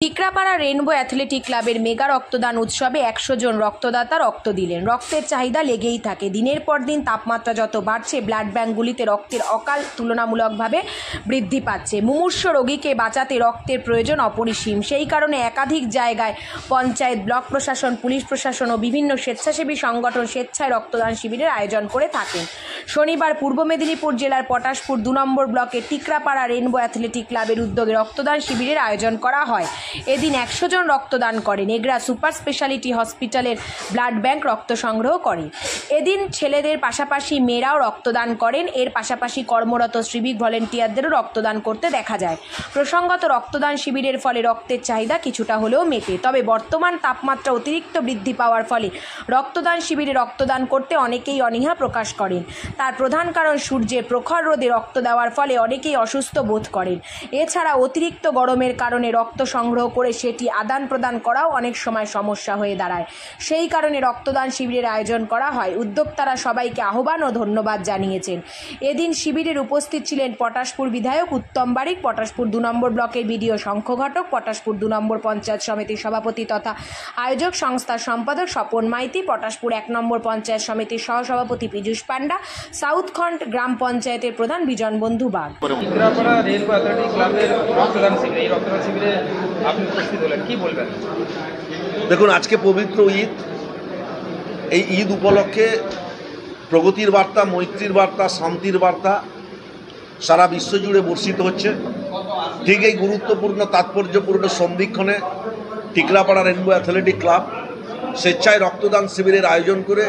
Tikrapara rainbow athletic ক্লাবের mega রক্তদান উৎসবে ১০০ জন রক্তদাতা রক্ত দিলেন। রক্তের চাহিদা লেগেই থাকে। দিনের পর দিন তাপমাত্রা যত বাড়ছে, ব্লাড ব্যাঙ্কগুলিতে রক্তের অকাল তুলনামূলকভাবে বৃদ্ধি পাচ্ছে। মুমূর্ষু রোগীকে বাঁচাতে রক্তের প্রয়োজন অপরিসীম। সেই কারণে একাধিক জায়গায় পঞ্চায়েত, ব্লক প্রশাসন, পুলিশ প্রশাসন ও বিভিন্ন স্বেচ্ছাসেবী সংগঠন স্বেচ্ছায় রক্তদান শিবিরের আয়োজন করে থাকেন। শনিবার পূর্ব মেদিনীপুর জেলার পটাশপুর ২ নম্বর ব্লকের টিকরাপাড়া রেইনবো অ্যাথলেটিক ক্লাবের উদ্যোগে রক্তদান শিবিরের আয়োজন করা হয়। এদিন ১০০ জন রক্তদান করেন। এগরা সুপার স্পেশালিটি হসপিটালের ব্লাড ব্যাংক রক্ত সংগ্রহ করে। এদিন ছেলেদের পাশাপাশি মেয়েরাও রক্তদান করেন। এর পাশাপাশি কর্মরত সিভিক ভলেন্টিয়ারদেরও রক্তদান করতে দেখা যায়। প্রসঙ্গত, রক্তদান শিবিরের ফলে রক্তের চাহিদা কিছুটা হলেও মেটে। তবে বর্তমান তাপমাত্রা অতিরিক্ত বৃদ্ধি পাওয়ার ফলে রক্তদান শিবিরে রক্তদান করতে অনেকেই অনীহা প্রকাশ করেন। তার প্রধান কারণ সূর্যের প্রখর রোদে রক্ত দেওয়ার ফলে অনেকেই অসুস্থ বোধ করেন। এছাড়া অতিরিক্ত গরমের কারণে রক্ত সংগ্রহ করে সেটি আদান প্রদান করাও অনেক সময় সমস্যা হয়ে দাঁড়ায়। সেই কারণে রক্তদান শিবিরের আয়োজন করা হয়। উদ্যোক্তারা সবাইকে আহ্বান ও ধন্যবাদ জানিয়েছেন। এদিন শিবিরের উপস্থিত ছিলেন পটাশপুর বিধায়ক উত্তম বারিক, পটাশপুর ২ নম্বর ব্লকের বিডিও শঙ্খ ঘটক, পটাশপুর ২ নম্বর পঞ্চায়েত সমিতির সভাপতি তথা আয়োজক সংস্থার সম্পাদক স্বপন মাইতি, পটাশপুর ১ নম্বর পঞ্চায়েত সমিতির সহসভাপতি পীযূষ পান্ডা, সাউথখন্ড গ্রাম পঞ্চায়েতের প্রধান বিজন বন্ধু বাগ। টিকরাপাড়া রেইনবো অ্যাথলেটিক ক্লাবের রক্তদান শিবিরে এই রক্তদান শিবিরে আপনি উপস্থিত হলেন, কি বলবেন? দেখুন, আজকে পবিত্র ঈদ। এই ঈদ উপলক্ষে প্রগতির বার্তা, মৈত্রীর বার্তা, শান্তির বার্তা সারা বিশ্ব জুড়ে বর্ষিত হচ্ছে। ঠিক এই গুরুত্বপূর্ণ তাৎপর্যপূর্ণ সন্ধিক্ষণে টিকরাপাড়া রেইনবো অ্যাথলেটিক ক্লাব স্বেচ্ছায় রক্তদান শিবিরের আয়োজন করে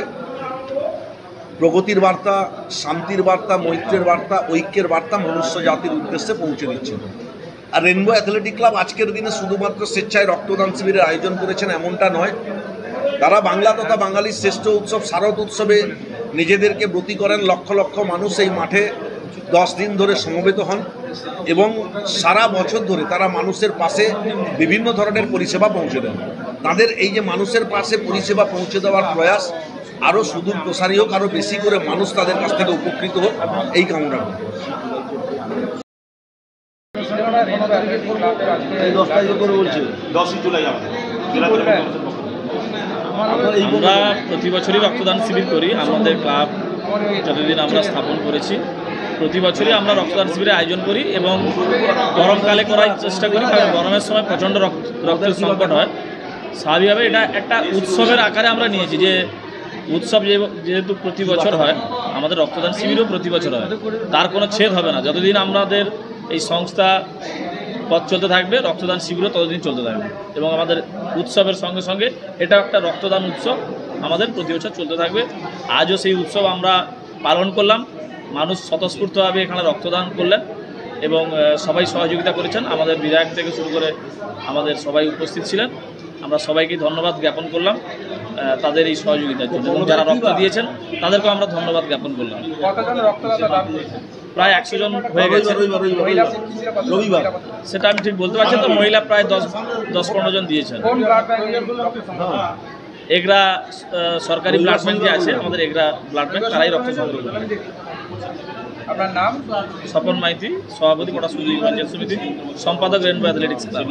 প্রগতির বার্তা, শান্তির বার্তা, মৈত্রের বার্তা, ঐক্যের বার্তা মনুষ্য জাতির উদ্দেশ্যে পৌঁছে দিচ্ছে। আর রেইনবো অ্যাথলেটিক ক্লাব আজকের দিনে শুধুমাত্র স্বেচ্ছায় রক্তদান শিবিরের আয়োজন করেছেন এমনটা নয়। তারা বাংলা তথা বাঙালির শ্রেষ্ঠ উৎসব শারদ উৎসবে নিজেদেরকে ব্রতী করেন। লক্ষ লক্ষ মানুষ এই মাঠে 10 দিন ধরে সমবেত হন এবং সারা বছর ধরে তারা মানুষের পাশে বিভিন্ন ধরনের পরিষেবা পৌঁছে দেন। তাদের এই যে মানুষের পাশে পরিষেবা পৌঁছে দেওয়ার প্রয়াস আরও সুদূর প্রসারী হোক, আরও বেশি করে মানুষ তাদের কাছ থেকে উপকৃত হোক, এই কামনা করি। আমরা প্রতি বছরই রক্তদান শিবির করি। আমাদের ক্লাব যতদিন আমরা স্থাপন করেছি প্রতি বছরই আমরা রক্তদান শিবিরের আয়োজন করি এবং গরমকালে করার চেষ্টা করি, কারণ গরমের সময় প্রচণ্ড রক্তের সংকট হয়। স্বাভাবিকভাবে এটা একটা উৎসবের আকারে আমরা নিয়েছি, যে উৎসব যেহেতু প্রতি বছর হয়, আমাদের রক্তদান শিবিরও প্রতি বছর হয়। তার কোনো ছেদ হবে না। যতদিন আমাদের এই সংস্থা পথ চলতে থাকবে, রক্তদান শিবিরও ততদিন চলতে থাকবে এবং আমাদের উৎসবের সঙ্গে সঙ্গে এটা একটা রক্তদান উৎসব আমাদের প্রতি বছর চলতে থাকবে। আজও সেই উৎসব আমরা পালন করলাম। মানুষ স্বতঃস্ফূর্তভাবে এখানে রক্তদান করলেন এবং সবাই সহযোগিতা করেছেন। আমাদের বিধায়ক থেকে শুরু করে আমাদের সবাই উপস্থিত ছিলেন। আমরা সবাইকে ধন্যবাদ জ্ঞাপন করলাম তাদের এই সহযোগিতার জন্য, এবং যারা রক্ত দিয়েছেন তাদেরকেও আমরা ধন্যবাদ জ্ঞাপন করলাম। প্রায় ১০০ জন হয়ে গেছে। সেটা আমি ঠিক বলতে পারছি তো। মহিলা প্রায় 10-15 জন দিয়েছেন। এগরা সরকারি ব্লাড ব্যাংক যে আছে, আমাদের এগরা ব্লাড ব্যাংক, তারাই রক্ত সংগ্রহ করে। আপনার নাম? স্বপন মাইতি, সভাপতি পটাশপুর পঞ্চায়েত সমিতি, সম্পাদক রেইনবো অ্যাথলেটিক্স ক্লাব।